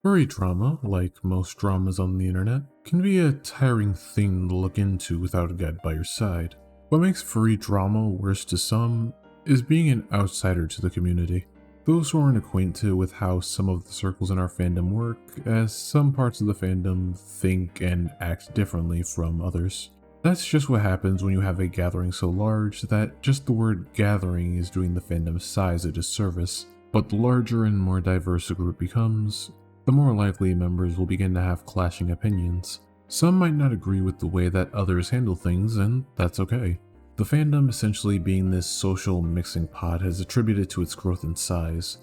Furry drama, like most dramas on the internet, can be a tiring thing to look into without a guide by your side. What makes furry drama worse to some is being an outsider to the community. Those who aren't acquainted with how some of the circles in our fandom work, as some parts of the fandom think and act differently from others. That's just what happens when you have a gathering so large that just the word gathering is doing the fandom's size a disservice. But the larger and more diverse a group becomes, the more likely members will begin to have clashing opinions. Some might not agree with the way that others handle things, and that's okay. The fandom essentially being this social mixing pot has attributed to its growth in size.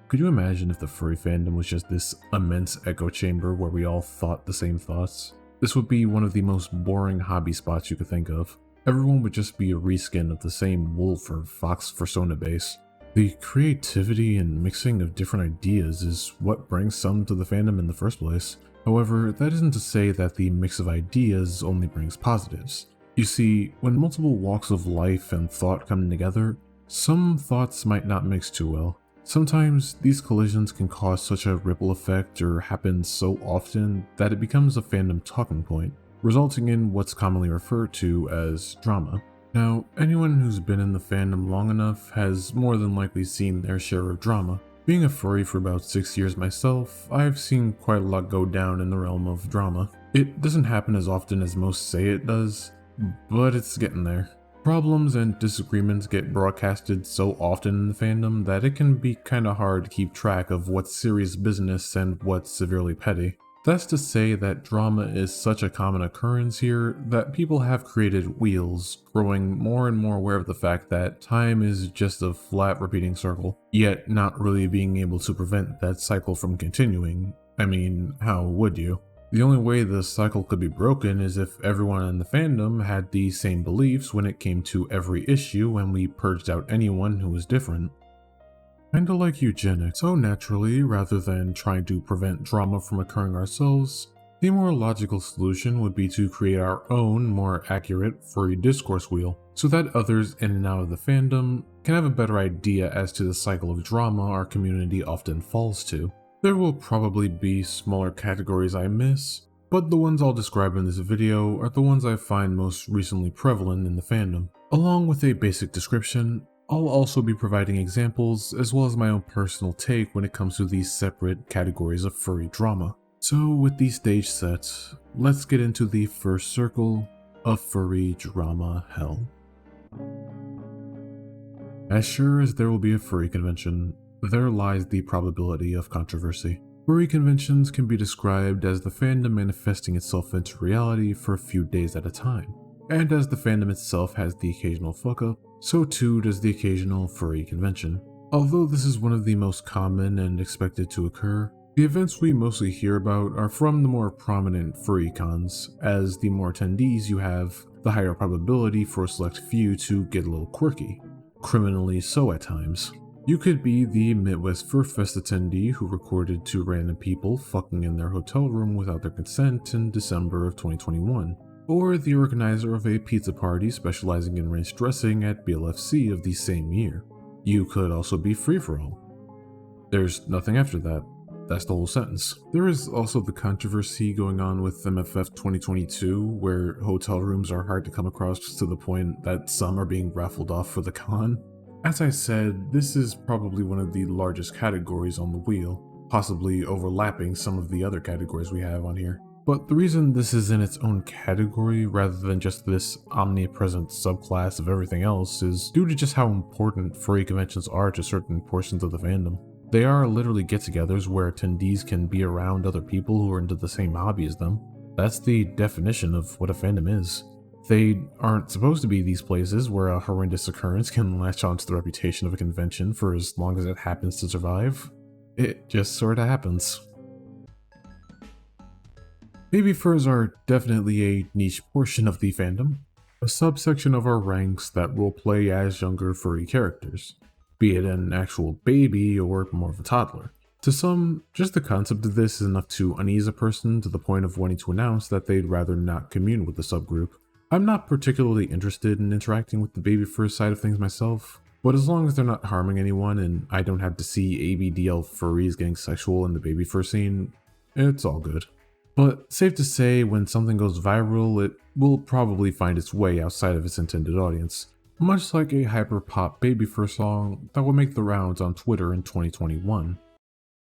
Could you imagine if the furry fandom was just this immense echo chamber where we all thought the same thoughts? This would be one of the most boring hobby spots you could think of. Everyone would just be a reskin of the same wolf or fox persona base. The creativity and mixing of different ideas is what brings some to the fandom in the first place. However, that isn't to say that the mix of ideas only brings positives. You see, when multiple walks of life and thought come together, some thoughts might not mix too well. Sometimes these collisions can cause such a ripple effect or happen so often that it becomes a fandom talking point, resulting in what's commonly referred to as drama. Now, anyone who's been in the fandom long enough has more than likely seen their share of drama. Being a furry for about 6 years myself, I've seen quite a lot go down in the realm of drama. It doesn't happen as often as most say it does, but it's getting there. Problems and disagreements get broadcasted so often in the fandom that it can be kinda hard to keep track of what's serious business and what's severely petty. That's to say that drama is such a common occurrence here that people have created wheels, growing more and more aware of the fact that time is just a flat repeating circle, yet not really being able to prevent that cycle from continuing. I mean, how would you? The only way the cycle could be broken is if everyone in the fandom had the same beliefs when it came to every issue and we purged out anyone who was different. Kinda like eugenics. So naturally, rather than trying to prevent drama from occurring ourselves, the more logical solution would be to create our own, more accurate, furry discourse wheel, so that others in and out of the fandom can have a better idea as to the cycle of drama our community often falls to. There will probably be smaller categories I miss, but the ones I'll describe in this video are the ones I find most recently prevalent in the fandom. Along with a basic description, I'll also be providing examples as well as my own personal take when it comes to these separate categories of furry drama. So with these stage sets, let's get into the first circle of furry drama hell. As sure as there will be a furry convention, there lies the probability of controversy. Furry conventions can be described as the fandom manifesting itself into reality for a few days at a time. And as the fandom itself has the occasional fuck up, so too does the occasional furry convention. Although this is one of the most common and expected to occur, the events we mostly hear about are from the more prominent furry cons, as the more attendees you have, the higher probability for a select few to get a little quirky. Criminally so at times. You could be the Midwest Fur Fest attendee who recorded 2 random people fucking in their hotel room without their consent in December of 2021. Or the organizer of a pizza party specializing in ranch dressing at BLFC of the same year. You could also be free-for-all. There's nothing after that. That's the whole sentence. There is also the controversy going on with MFF 2022, where hotel rooms are hard to come across to the point that some are being raffled off for the con. As I said, this is probably one of the largest categories on the wheel, possibly overlapping some of the other categories we have on here. But the reason this is in its own category rather than just this omnipresent subclass of everything else is due to just how important furry conventions are to certain portions of the fandom. They are literally get-togethers where attendees can be around other people who are into the same hobby as them. That's the definition of what a fandom is. They aren't supposed to be these places where a horrendous occurrence can latch onto the reputation of a convention for as long as it happens to survive. It just sorta happens. Babyfurs are definitely a niche portion of the fandom, a subsection of our ranks that will play as younger furry characters, be it an actual baby or more of a toddler. To some, just the concept of this is enough to unease a person to the point of wanting to announce that they'd rather not commune with the subgroup. I'm not particularly interested in interacting with the Babyfurs side of things myself, but as long as they're not harming anyone and I don't have to see ABDL furries getting sexual in the Babyfur scene, It's all good. But safe to say, when something goes viral, it will probably find its way outside of its intended audience, much like a hyper-pop Babyfurs song that would make the rounds on Twitter in 2021.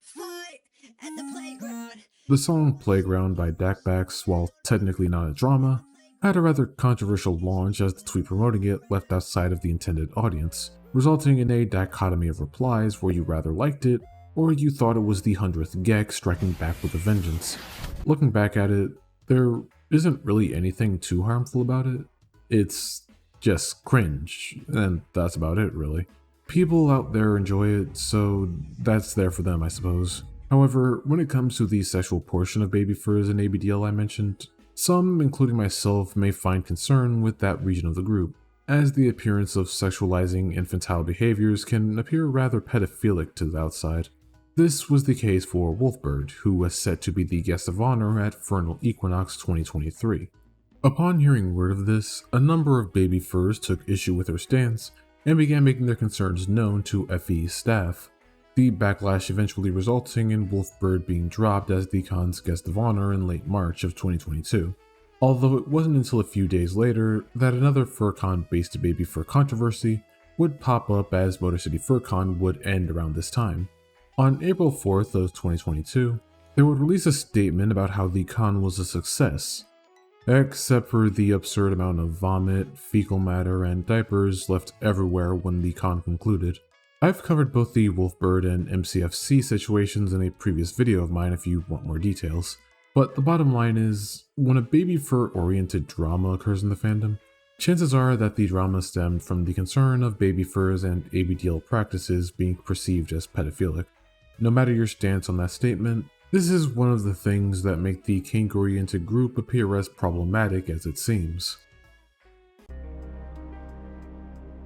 Fight at the playground. The song Playground by Dakbacks, while technically not a drama, had a rather controversial launch as the tweet promoting it left outside of the intended audience, resulting in a dichotomy of replies where you rather liked it or you thought it was the 100th Gek striking back with a vengeance. Looking back at it, there isn't really anything too harmful about it. It's just cringe, and that's about it really. People out there enjoy it, so that's there for them, I suppose. However, when it comes to the sexual portion of Babyfurs and ABDL I mentioned, some, including myself, may find concern with that region of the group, as the appearance of sexualizing infantile behaviors can appear rather pedophilic to the outside. This was the case for Wolfbird, who was set to be the guest of honor at Vernal Equinox 2023. Upon hearing word of this, a number of Babyfurs took issue with her stance and began making their concerns known to FE's staff, the backlash eventually resulting in Wolfbird being dropped as the con's guest of honor in late March of 2022. Although it wasn't until a few days later that another Furcon-based Babyfur controversy would pop up, as Motor City Furcon would end around this time. On April 4th of 2022, they would release a statement about how the con was a success, except for the absurd amount of vomit, fecal matter, and diapers left everywhere when the con concluded. I've covered both the Wolfbird and MCFC situations in a previous video of mine if you want more details, but the bottom line is, when a Babyfur-oriented drama occurs in the fandom, chances are that the drama stemmed from the concern of Babyfurs and ABDL practices being perceived as pedophilic. No matter your stance on that statement, this is one of the things that make the kink-oriented group appear as problematic as it seems.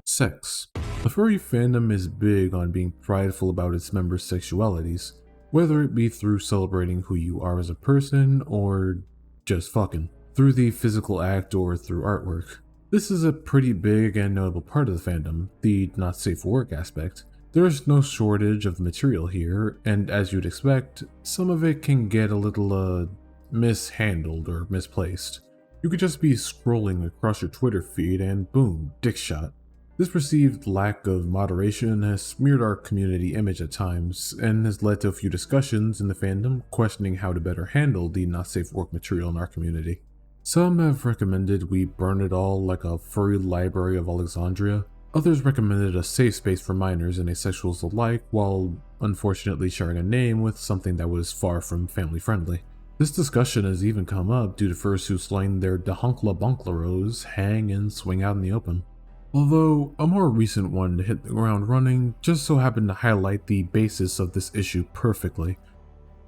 Sex. The furry fandom is big on being prideful about its members' sexualities, whether it be through celebrating who you are as a person or just fucking, through the physical act or through artwork. This is a pretty big and notable part of the fandom, the not safe for work aspect. There is no shortage of material here, and as you'd expect, some of it can get a little, mishandled or misplaced. You could just be scrolling across your Twitter feed and boom, dick shot. This perceived lack of moderation has smeared our community image at times, and has led to a few discussions in the fandom questioning how to better handle the not safe for work material in our community. Some have recommended we burn it all like a furry library of Alexandria. Others recommended a safe space for minors and asexuals alike, while unfortunately sharing a name with something that was far from family friendly. This discussion has even come up due to fursuits letting their dehunkla bunkleros hang and swing out in the open. Although a more recent one to hit the ground running just so happened to highlight the basis of this issue perfectly.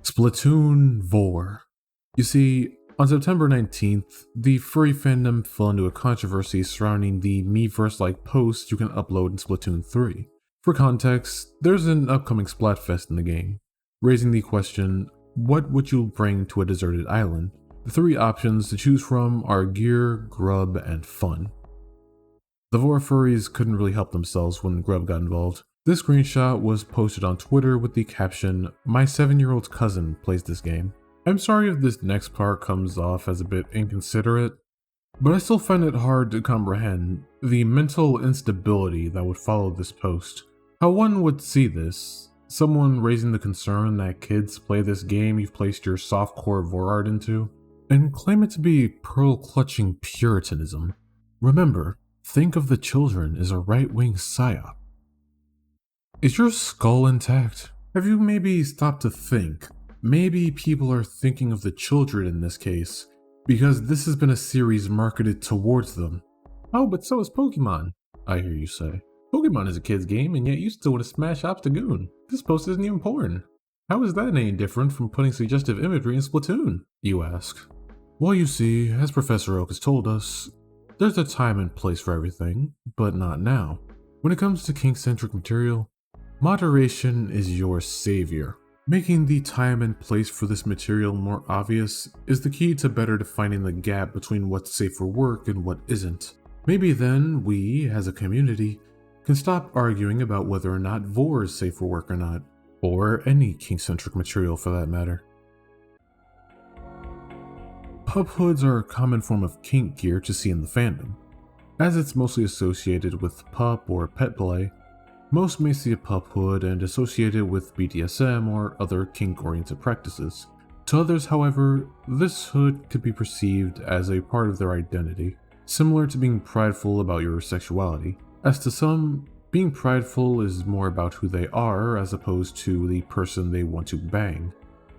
Splatoon Vor. You see, on September 19th, the furry fandom fell into a controversy surrounding the Miiverse-like posts you can upload in Splatoon 3. For context, there's an upcoming Splatfest in the game, raising the question, what would you bring to a deserted island? The three options to choose from are gear, grub, and fun. The Vor furries couldn't really help themselves when grub got involved. This screenshot was posted on Twitter with the caption, "My 7-year-old cousin plays this game." I'm sorry if this next part comes off as a bit inconsiderate, but I still find it hard to comprehend the mental instability that would follow this post. How one would see this, someone raising the concern that kids play this game you've placed your softcore vor art into, and claim it to be pearl-clutching puritanism. Remember, think of the children as a right-wing psyop. Is your skull intact? Have you maybe stopped to think? Maybe people are thinking of the children in this case, because this has been a series marketed towards them. Oh, but so is Pokemon, I hear you say. Pokemon is a kid's game, and yet you still want to smash Obstagoon. This post isn't even porn. How is that any different from putting suggestive imagery in Splatoon, you ask? Well, you see, as Professor Oak has told us, there's a time and place for everything, but not now. When it comes to kink-centric material, moderation is your savior. Making the time and place for this material more obvious is the key to better defining the gap between what's safe for work and what isn't. Maybe then we, as a community, can stop arguing about whether or not vor is safe for work or not, or any kink-centric material for that matter. Pup hoods are a common form of kink gear to see in the fandom. As it's mostly associated with pup or pet play, most may see a pup hood and associate it with BDSM or other kink-oriented practices. To others, however, this hood could be perceived as a part of their identity, similar to being prideful about your sexuality. As to some, being prideful is more about who they are as opposed to the person they want to bang.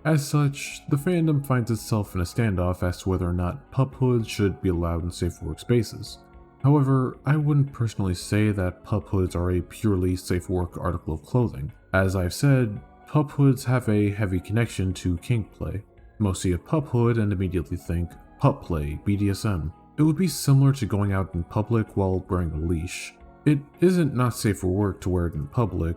As such, the fandom finds itself in a standoff as to whether or not pup hoods should be allowed in safe workspaces. However, I wouldn't personally say that pup hoods are a purely safe work article of clothing. As I've said, pup hoods have a heavy connection to kink play. Most see a pup hood and immediately think pup play, BDSM. It would be similar to going out in public while wearing a leash. It isn't not safe for work to wear it in public,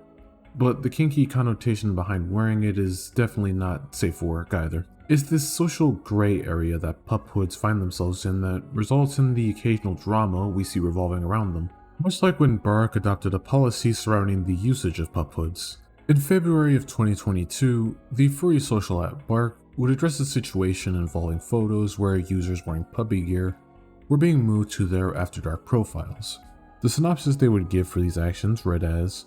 but the kinky connotation behind wearing it is definitely not safe for work either. It's this social gray area that pup hoods find themselves in that results in the occasional drama we see revolving around them, much like when Bark adopted a policy surrounding the usage of pup hoods. In February of 2022, the furry social app Bark would address a situation involving photos where users wearing puppy gear were being moved to their After Dark profiles. The synopsis they would give for these actions read as,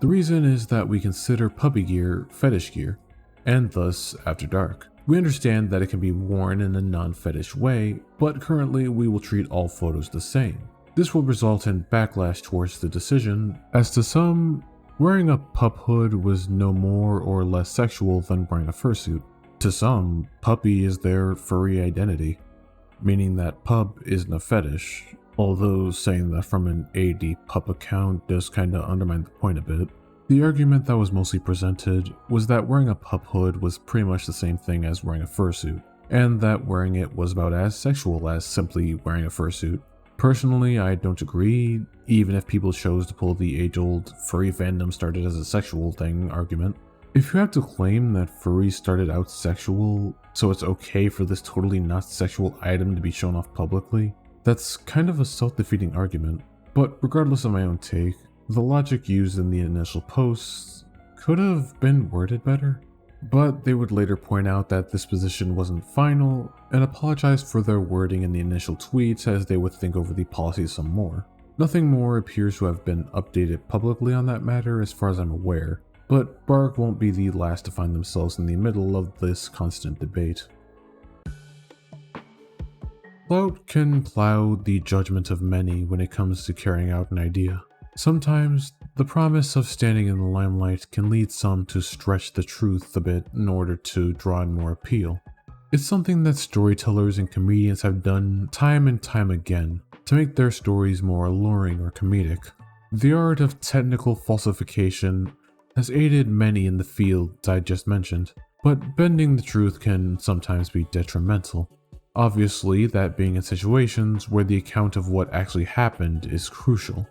"The reason is that we consider puppy gear fetish gear, and thus After Dark. We understand that it can be worn in a non-fetish way, but currently we will treat all photos the same. This will result in backlash towards the decision, as to some, wearing a pup hood was no more or less sexual than wearing a fursuit. To some, puppy is their furry identity, meaning that pup isn't a fetish, although saying that from an AD pup account does kinda undermine the point a bit. The argument that was mostly presented was that wearing a pup hood was pretty much the same thing as wearing a fursuit, and that wearing it was about as sexual as simply wearing a fursuit. Personally, I don't agree, even if people chose to pull the age-old furry fandom started as a sexual thing argument. If you have to claim that furries started out sexual, so it's okay for this totally not sexual item to be shown off publicly, that's kind of a self-defeating argument. But regardless of my own take, the logic used in the initial posts could have been worded better, but they would later point out that this position wasn't final and apologize for their wording in the initial tweets as they would think over the policy some more. Nothing more appears to have been updated publicly on that matter as far as I'm aware, but Bark won't be the last to find themselves in the middle of this constant debate. Clout can cloud the judgment of many when it comes to carrying out an idea. Sometimes, the promise of standing in the limelight can lead some to stretch the truth a bit in order to draw in more appeal. It's something that storytellers and comedians have done time and time again to make their stories more alluring or comedic. The art of technical falsification has aided many in the fields I just mentioned, but bending the truth can sometimes be detrimental. Obviously, that being in situations where the account of what actually happened is crucial.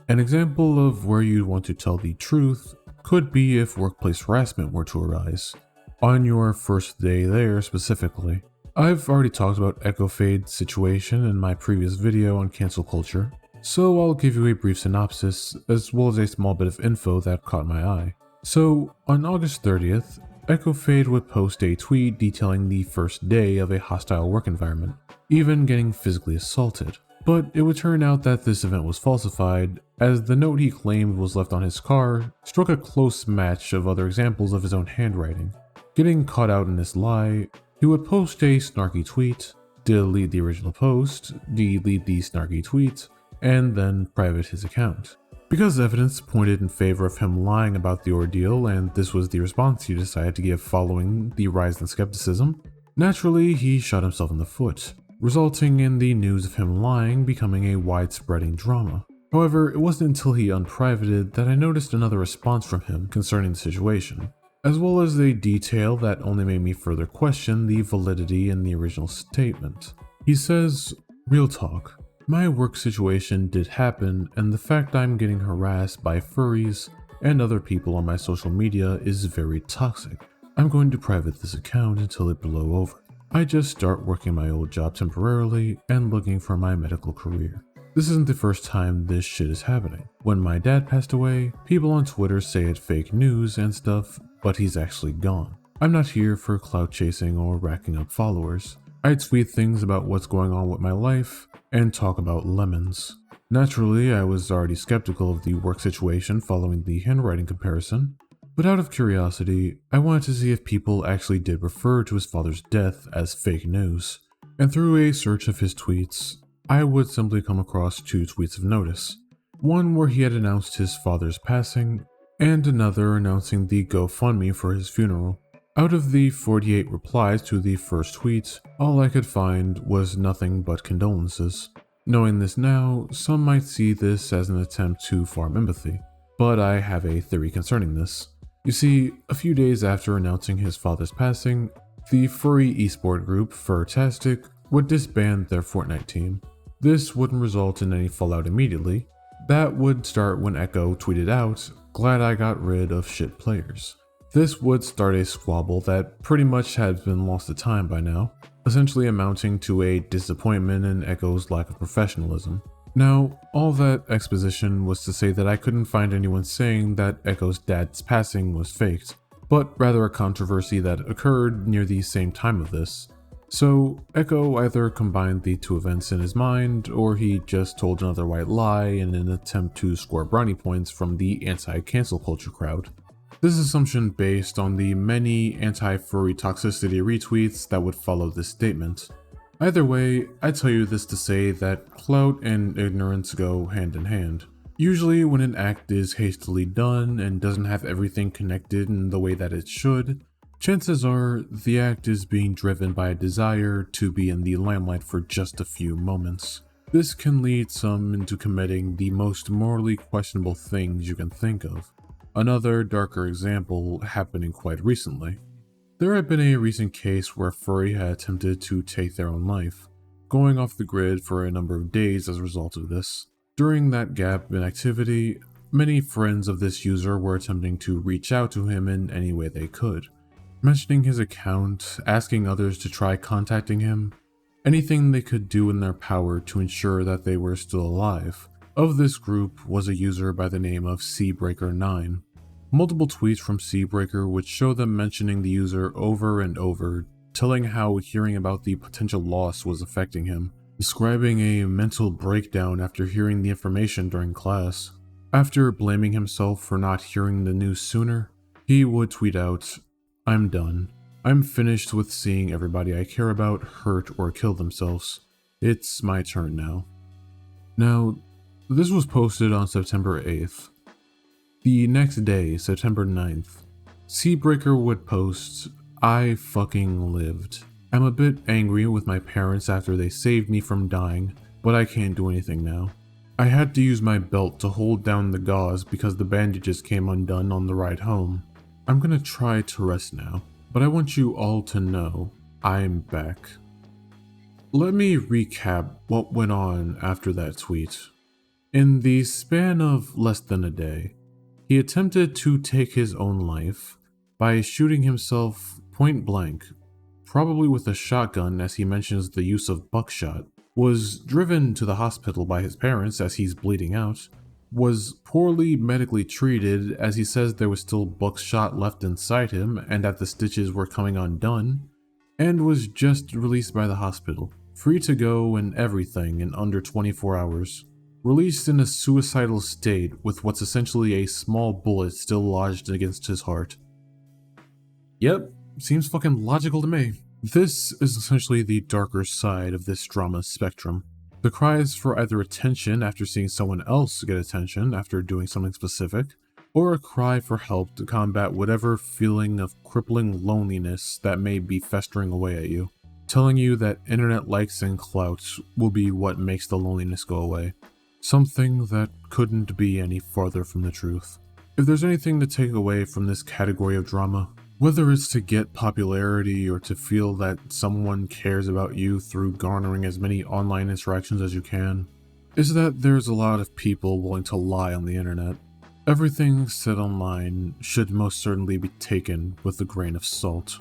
An example of where you'd want to tell the truth could be if workplace harassment were to arise, on your first day there specifically. I've already talked about Echo Fade's situation in my previous video on cancel culture, so I'll give you a brief synopsis as well as a small bit of info that caught my eye. So, on August 30th, Echo Fade would post a tweet detailing the first day of a hostile work environment, even getting physically assaulted. But it would turn out that this event was falsified, as the note he claimed was left on his car struck a close match of other examples of his own handwriting. Getting caught out in this lie, he would post a snarky tweet, delete the original post, delete the snarky tweet, and then private his account. Because evidence pointed in favor of him lying about the ordeal, and this was the response he decided to give following the rise in skepticism, naturally he shot himself in the foot, resulting in the news of him lying becoming a widespreading drama. However, it wasn't until he unprivated that I noticed another response from him concerning the situation, as well as a detail that only made me further question the validity in the original statement. He says, "Real talk. My work situation did happen, and the fact I'm getting harassed by furries and other people on my social media is very toxic. I'm going to private this account until it blows over. I just start working my old job temporarily and looking for my medical career. This isn't the first time this shit is happening. When my dad passed away, people on Twitter say it's fake news and stuff, but he's actually gone. I'm not here for clout chasing or racking up followers. I tweet things about what's going on with my life and talk about lemons. Naturally, I was already skeptical of the work situation following the handwriting comparison, but out of curiosity, I wanted to see if people actually did refer to his father's death as fake news. And through a search of his tweets, I would simply come across 2 tweets of notice. One where he had announced his father's passing, and another announcing the GoFundMe for his funeral. Out of the 48 replies to the first tweet, all I could find was nothing but condolences. Knowing this now, some might see this as an attempt to farm empathy, but I have a theory concerning this. You see, a few days after announcing his father's passing, the furry esport group Furtastic would disband their Fortnite team. This wouldn't result in any fallout immediately. That would start when Echo tweeted out, "Glad I got rid of shit players." This would start a squabble that pretty much had been lost to time by now, essentially amounting to a disappointment in Echo's lack of professionalism. Now, all that exposition was to say that I couldn't find anyone saying that Echo's dad's passing was faked, but rather a controversy that occurred near the same time of this. So, Echo either combined the 2 events in his mind, or he just told another white lie in an attempt to score brownie points from the anti-cancel culture crowd. This assumption based on the many anti-furry toxicity retweets that would follow this statement. Either way, I tell you this to say that clout and ignorance go hand in hand. Usually when an act is hastily done and doesn't have everything connected in the way that it should, chances are the act is being driven by a desire to be in the limelight for just a few moments. This can lead some into committing the most morally questionable things you can think of. Another darker example happening quite recently. There had been a recent case where a furry had attempted to take their own life, going off the grid for a number of days as a result of this. During that gap in activity, many friends of this user were attempting to reach out to him in any way they could, mentioning his account, asking others to try contacting him, anything they could do in their power to ensure that they were still alive. Of this group was a user by the name of Seabreaker9. Multiple tweets from Seabreaker would show them mentioning the user over and over, telling how hearing about the potential loss was affecting him, describing a mental breakdown after hearing the information during class. After blaming himself for not hearing the news sooner, he would tweet out, "I'm done. I'm finished with seeing everybody I care about hurt or kill themselves. It's my turn now." Now, this was posted on September 8th. The next day, September 9th, Seabreaker would post, "I fucking lived. I'm a bit angry with my parents after they saved me from dying, but I can't do anything now. I had to use my belt to hold down the gauze because the bandages came undone on the ride home. I'm gonna try to rest now, but I want you all to know I'm back." Let me recap what went on after that tweet. In the span of less than a day, he attempted to take his own life by shooting himself point blank, probably with a shotgun as he mentions the use of buckshot, was driven to the hospital by his parents as he's bleeding out, was poorly medically treated as he says there was still buckshot left inside him and that the stitches were coming undone, and was just released by the hospital, free to go and everything in under 24 hours. Released in a suicidal state with what's essentially a small bullet still lodged against his heart. Yep, seems fucking logical to me. This is essentially the darker side of this drama spectrum. The cries for either attention after seeing someone else get attention after doing something specific, or a cry for help to combat whatever feeling of crippling loneliness that may be festering away at you, telling you that internet likes and clout will be what makes the loneliness go away. Something that couldn't be any farther from the truth. If there's anything to take away from this category of drama, whether it's to get popularity or to feel that someone cares about you through garnering as many online interactions as you can, is that there's a lot of people willing to lie on the internet. Everything said online should most certainly be taken with a grain of salt.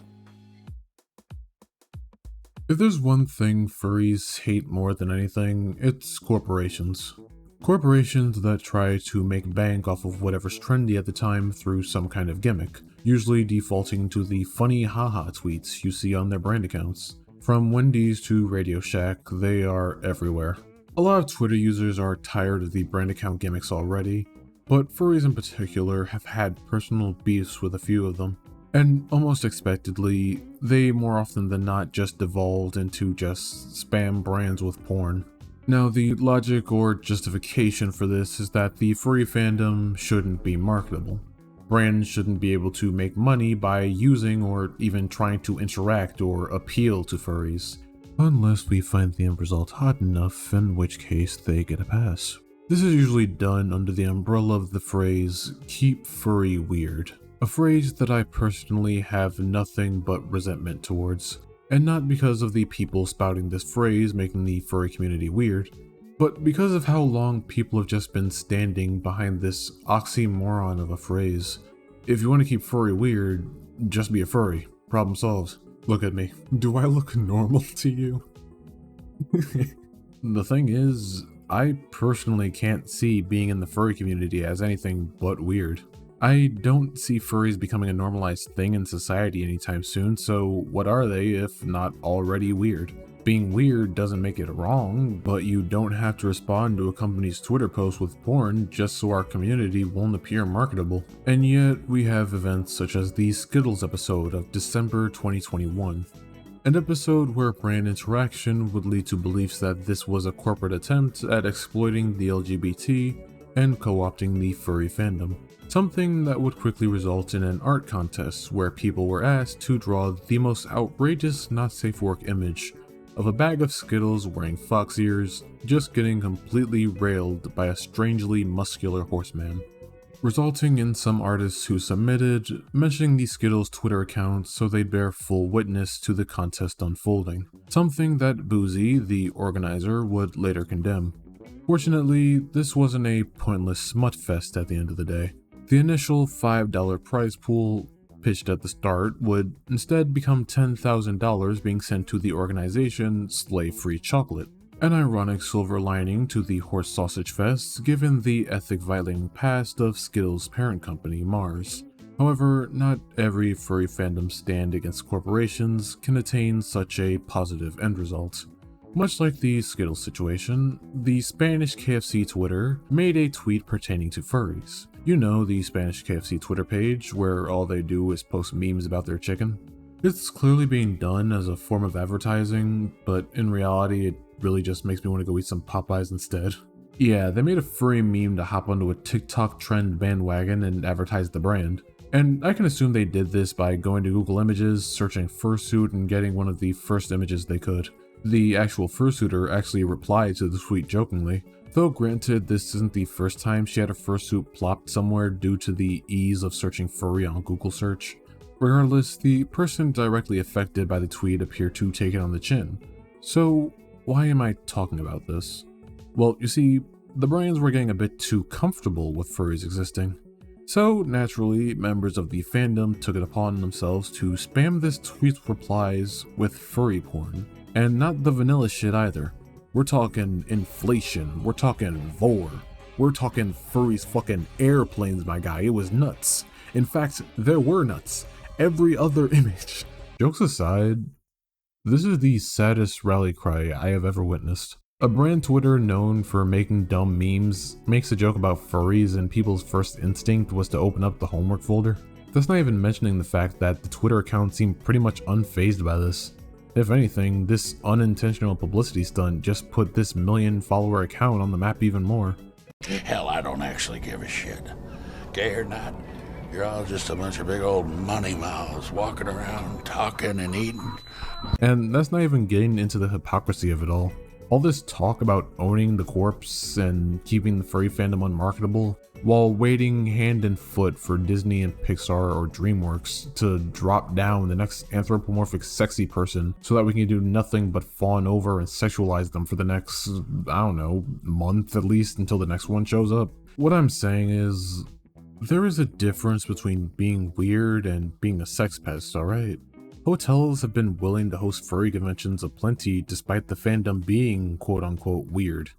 If there's one thing furries hate more than anything, it's corporations. Corporations that try to make bank off of whatever's trendy at the time through some kind of gimmick, usually defaulting to the funny haha tweets you see on their brand accounts. From Wendy's to Radio Shack, they are everywhere. A lot of Twitter users are tired of the brand account gimmicks already, but furries in particular have had personal beefs with a few of them. And almost expectedly, they more often than not just devolved into just spam brands with porn. Now, the logic or justification for this is that the furry fandom shouldn't be marketable. Brands shouldn't be able to make money by using or even trying to interact or appeal to furries, unless we find the end result hot enough, in which case they get a pass. This is usually done under the umbrella of the phrase, "keep furry weird," a phrase that I personally have nothing but resentment towards, and not because of the people spouting this phrase making the furry community weird, but because of how long people have just been standing behind this oxymoron of a phrase. If you want to keep furry weird, just be a furry. Problem solved. Look at me. Do I look normal to you? The thing is, I personally can't see being in the furry community as anything but weird. I don't see furries becoming a normalized thing in society anytime soon, so what are they if not already weird? Being weird doesn't make it wrong, but you don't have to respond to a company's Twitter post with porn just so our community won't appear marketable. And yet, we have events such as the Skittles episode of December 2021. An episode where brand interaction would lead to beliefs that this was a corporate attempt at exploiting the LGBT and co-opting the furry fandom. Something that would quickly result in an art contest where people were asked to draw the most outrageous not safe for work image of a bag of Skittles wearing fox ears, just getting completely railed by a strangely muscular horseman, resulting in some artists who submitted mentioning the Skittles Twitter account so they'd bear full witness to the contest unfolding, something that Bnuuy, the organizer, would later condemn. Fortunately, this wasn't a pointless smut fest at the end of the day. The initial $5 prize pool pitched at the start would instead become $10,000 being sent to the organization Slave Free Chocolate, an ironic silver lining to the horse sausage fest given the ethic violating past of Skittles' parent company, Mars. However, not every furry fandom stand against corporations can attain such a positive end result. Much like the Skittles situation, the Spanish KFC Twitter made a tweet pertaining to furries. You know, the Spanish KFC Twitter page where all they do is post memes about their chicken. It's clearly being done as a form of advertising, but in reality it really just makes me want to go eat some Popeyes instead. Yeah, they made a furry meme to hop onto a TikTok trend bandwagon and advertise the brand. And I can assume they did this by going to Google Images, searching fursuit, and getting one of the first images they could. The actual fursuiter actually replied to the tweet jokingly, though granted this isn't the first time she had a fursuit plopped somewhere due to the ease of searching furry on Google search. Regardless, the person directly affected by the tweet appeared to take it on the chin. So why am I talking about this? Well, you see, the brands were getting a bit too comfortable with furries existing. So naturally, members of the fandom took it upon themselves to spam this tweet's replies with furry porn. And not the vanilla shit either. We're talking inflation, we're talking vor, we're talking furries fucking airplanes, my guy. It was nuts. In fact, there were nuts. Every other image. Jokes aside, this is the saddest rally cry I have ever witnessed. A brand Twitter known for making dumb memes makes a joke about furries and people's first instinct was to open up the homework folder. That's not even mentioning the fact that the Twitter account seemed pretty much unfazed by this. If anything, this unintentional publicity stunt just put this million-follower account on the map even more. Hell, I don't actually give a shit. Gay or not, you're all just a bunch of big old money mouths walking around, talking and eating. And that's not even getting into the hypocrisy of it all. All this talk about owning the corpse and keeping the furry fandom unmarketable, while waiting hand and foot for Disney and Pixar or DreamWorks to drop down the next anthropomorphic sexy person so that we can do nothing but fawn over and sexualize them for the next, I don't know, month at least until the next one shows up. What I'm saying is, there is a difference between being weird and being a sex pest, alright? Hotels have been willing to host furry conventions aplenty despite the fandom being quote-unquote weird.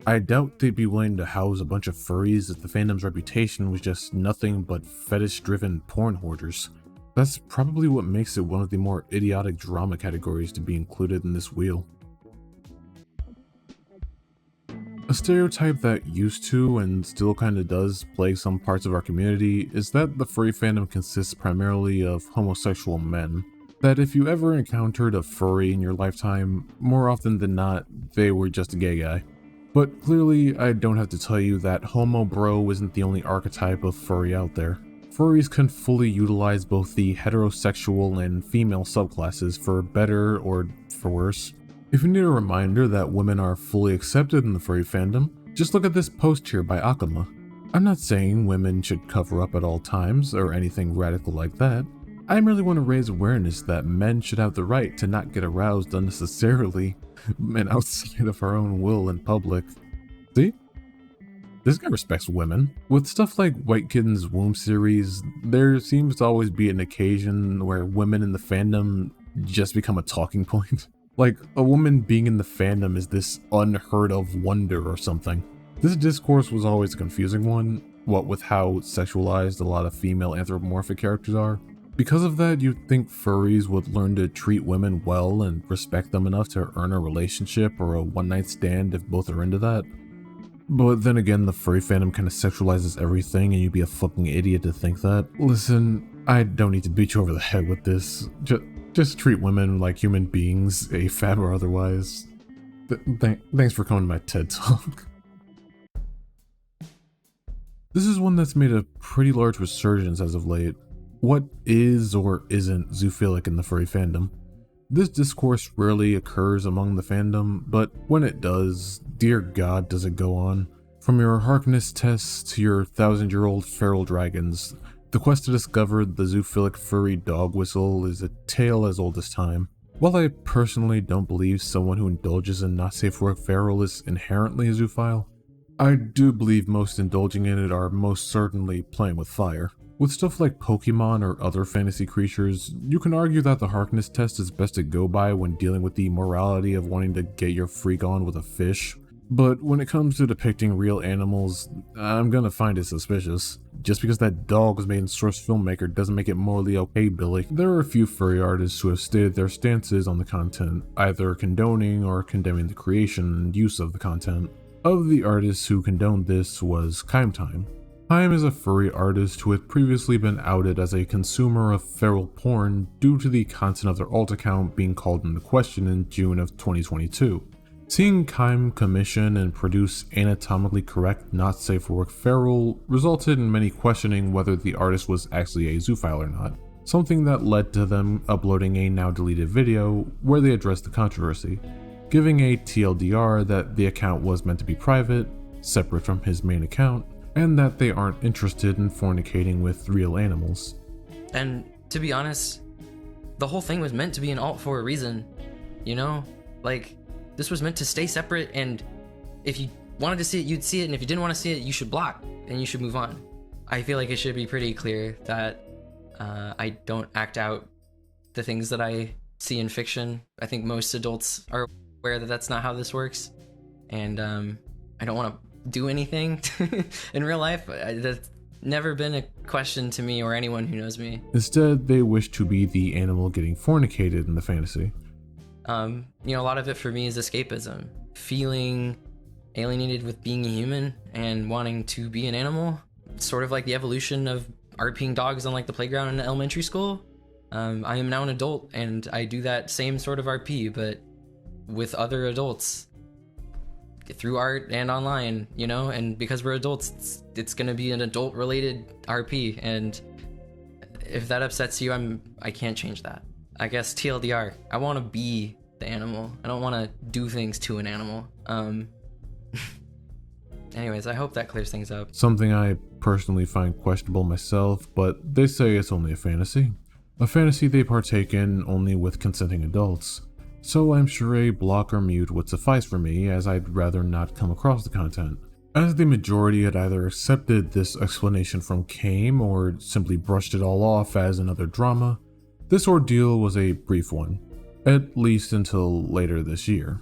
I doubt they'd be willing to house a bunch of furries if the fandom's reputation was just nothing but fetish-driven porn hoarders. That's probably what makes it one of the more idiotic drama categories to be included in this wheel. A stereotype that used to and still kinda does plague some parts of our community is that the furry fandom consists primarily of homosexual men. That if you ever encountered a furry in your lifetime, more often than not, they were just a gay guy. But clearly, I don't have to tell you that homo bro isn't the only archetype of furry out there. Furries can fully utilize both the heterosexual and female subclasses for better or for worse. If you need a reminder that women are fully accepted in the furry fandom, just look at this post here by Akama. I'm not saying women should cover up at all times or anything radical like that. I merely want to raise awareness that men should have the right to not get aroused unnecessarily and outside of our own will in public. See? This guy respects women. With stuff like White Kitten's Womb series, there seems to always be an occasion where women in the fandom just become a talking point. Like, a woman being in the fandom is this unheard of wonder or something. This discourse was always a confusing one, what with how sexualized a lot of female anthropomorphic characters are. Because of that, you'd think furries would learn to treat women well and respect them enough to earn a relationship or a one-night stand if both are into that. But then again, the furry fandom kind of sexualizes everything and you'd be a fucking idiot to think that. Listen, I don't need to beat you over the head with this. Just treat women like human beings, AFAB or otherwise. Thanks for coming to my TED Talk. This is one that's made a pretty large resurgence as of late. What is or isn't zoophilic in the furry fandom? This discourse rarely occurs among the fandom, but when it does, dear God does it go on. From your Harkness tests to your 1,000-year-old feral dragons, the quest to discover the zoophilic furry dog whistle is a tale as old as time. While I personally don't believe someone who indulges in not safe for work feral is inherently a zoophile, I do believe most indulging in it are most certainly playing with fire. With stuff like Pokemon or other fantasy creatures, you can argue that the Harkness test is best to go by when dealing with the morality of wanting to get your freak on with a fish. But when it comes to depicting real animals, I'm gonna find it suspicious. Just because that dog was made in source filmmaker doesn't make it morally okay, Billy. There are a few furry artists who have stated their stances on the content, either condoning or condemning the creation and use of the content. Of the artists who condoned this was Time. Time is a furry artist who had previously been outed as a consumer of feral porn due to the content of their alt account being called into question in June of 2022. Seeing Kime commission and produce anatomically correct, not safe for work feral resulted in many questioning whether the artist was actually a zoophile or not, something that led to them uploading a now deleted video where they addressed the controversy, giving a TLDR that the account was meant to be private, separate from his main account, and that they aren't interested in fornicating with real animals. And to be honest, the whole thing was meant to be an alt for a reason, you know? Like, this was meant to stay separate, and if you wanted to see it, you'd see it, and if you didn't want to see it, you should block, and you should move on. I feel like it should be pretty clear that I don't act out the things that I see in fiction. I think most adults are aware that that's not how this works, and I don't want to do anything in real life. That's never been a question to me or anyone who knows me. Instead, they wish to be the animal getting fornicated in the fantasy. You know, a lot of it for me is escapism. Feeling alienated with being a human and wanting to be an animal. Sort of like the evolution of RPing dogs on like the playground in elementary school. I am now an adult and I do that same sort of RP, but with other adults. Through art and online, you know, and because we're adults, it's gonna be an adult related RP, and if that upsets you, I can't change that. I guess TLDR, I want to be the animal. I don't want to do things to an animal. Anyways, I hope that clears things up. Something I personally find questionable myself, but they say it's only a fantasy. A fantasy they partake in only with consenting adults. So I'm sure a block or mute would suffice for me, as I'd rather not come across the content. As the majority had either accepted this explanation from Kame or simply brushed it all off as another drama, this ordeal was a brief one, at least until later this year.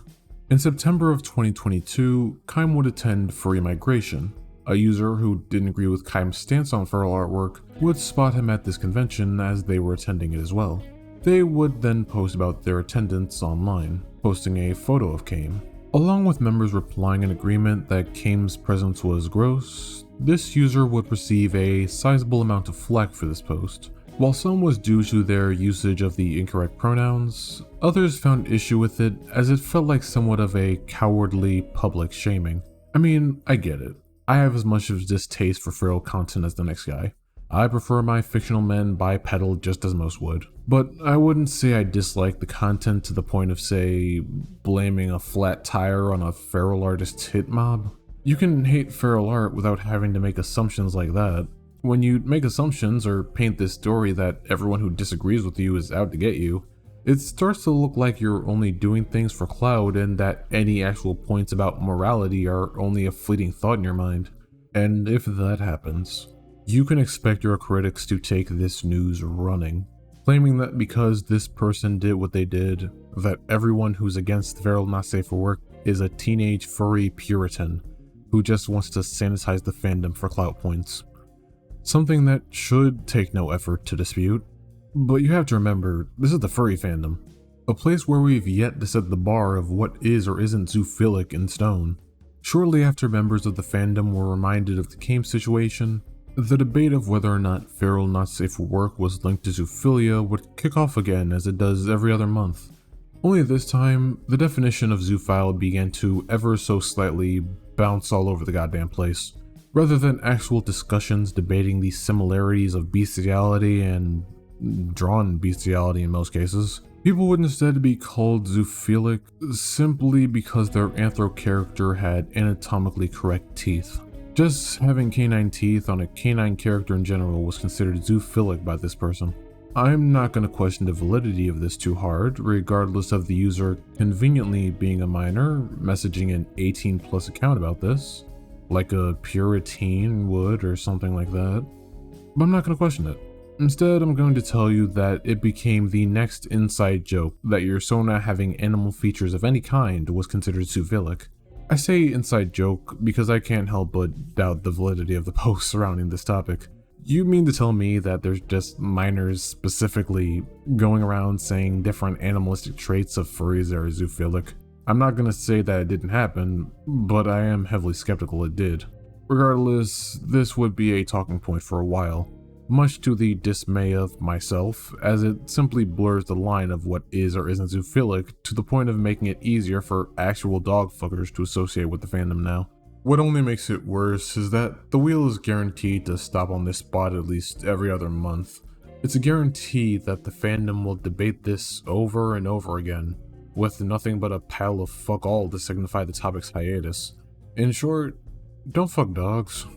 In September of 2022, Kime would attend Furry Migration, A user who didn't agree with Keim's stance on feral artwork would spot him at this convention as they were attending it as well. They would then post about their attendance online, posting a photo of Keim. Along with members replying in agreement that Keim's presence was gross, this user would receive a sizable amount of flack for this post. While some was due to their usage of the incorrect pronouns, others found issue with it as it felt like somewhat of a cowardly public shaming. I mean, I get it. I have as much of distaste for feral content as the next guy. I prefer my fictional men bipedal just as most would. But I wouldn't say I dislike the content to the point of, say, blaming a flat tire on a feral artist's hit mob. You can hate feral art without having to make assumptions like that. When you make assumptions or paint this story that everyone who disagrees with you is out to get you, it starts to look like you're only doing things for clout and that any actual points about morality are only a fleeting thought in your mind. And if that happens, you can expect your critics to take this news running, claiming that because this person did what they did, that everyone who's against feral not safe for work is a teenage furry Puritan who just wants to sanitize the fandom for clout points. Something that should take no effort to dispute. But you have to remember, this is the furry fandom, a place where we've yet to set the bar of what is or isn't zoophilic in stone. Shortly after members of the fandom were reminded of the Keim situation, the debate of whether or not feral not safe for work was linked to zoophilia would kick off again as it does every other month. Only this time, the definition of zoophile began to ever so slightly bounce all over the goddamn place. Rather than actual discussions debating the similarities of bestiality and drawn bestiality in most cases, people would instead be called zoophilic simply because their anthro character had anatomically correct teeth. Just having canine teeth on a canine character in general was considered zoophilic by this person. I'm not going to question the validity of this too hard, regardless of the user conveniently being a minor, messaging an 18+ account about this, like a Puritan would or something like that. But I'm not going to question it. Instead, I'm going to tell you that it became the next inside joke that your Sona having animal features of any kind was considered zoophilic. I say inside joke because I can't help but doubt the validity of the posts surrounding this topic. You mean to tell me that there's just minors specifically going around saying different animalistic traits of furries that are zoophilic? I'm not gonna say that it didn't happen, but I am heavily skeptical it did. Regardless, this would be a talking point for a while, much to the dismay of myself, as it simply blurs the line of what is or isn't zoophilic to the point of making it easier for actual dog fuckers to associate with the fandom now. What only makes it worse is that the wheel is guaranteed to stop on this spot at least every other month. It's a guarantee that the fandom will debate this over and over again, with nothing but a pile of fuck all to signify the topic's hiatus. In short, don't fuck dogs.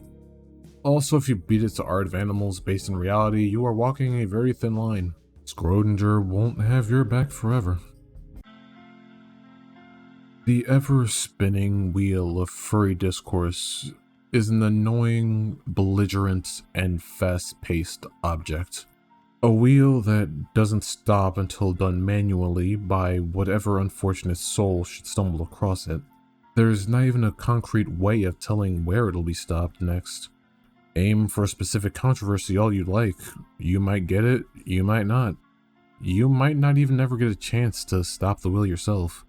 Also, if you beat it to art of animals based in reality, you are walking a very thin line. Schrodinger won't have your back forever. The ever-spinning wheel of furry discourse is an annoying, belligerent, and fast-paced object. A wheel that doesn't stop until done manually by whatever unfortunate soul should stumble across it. There's not even a concrete way of telling where it'll be stopped next. Aim for a specific controversy all you'd like. You might get it, you might not. You might not even ever get a chance to stop the wheel yourself.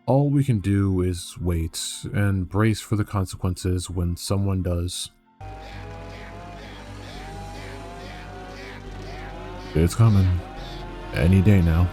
All we can do is wait and brace for the consequences when someone does. It's coming. Any day now.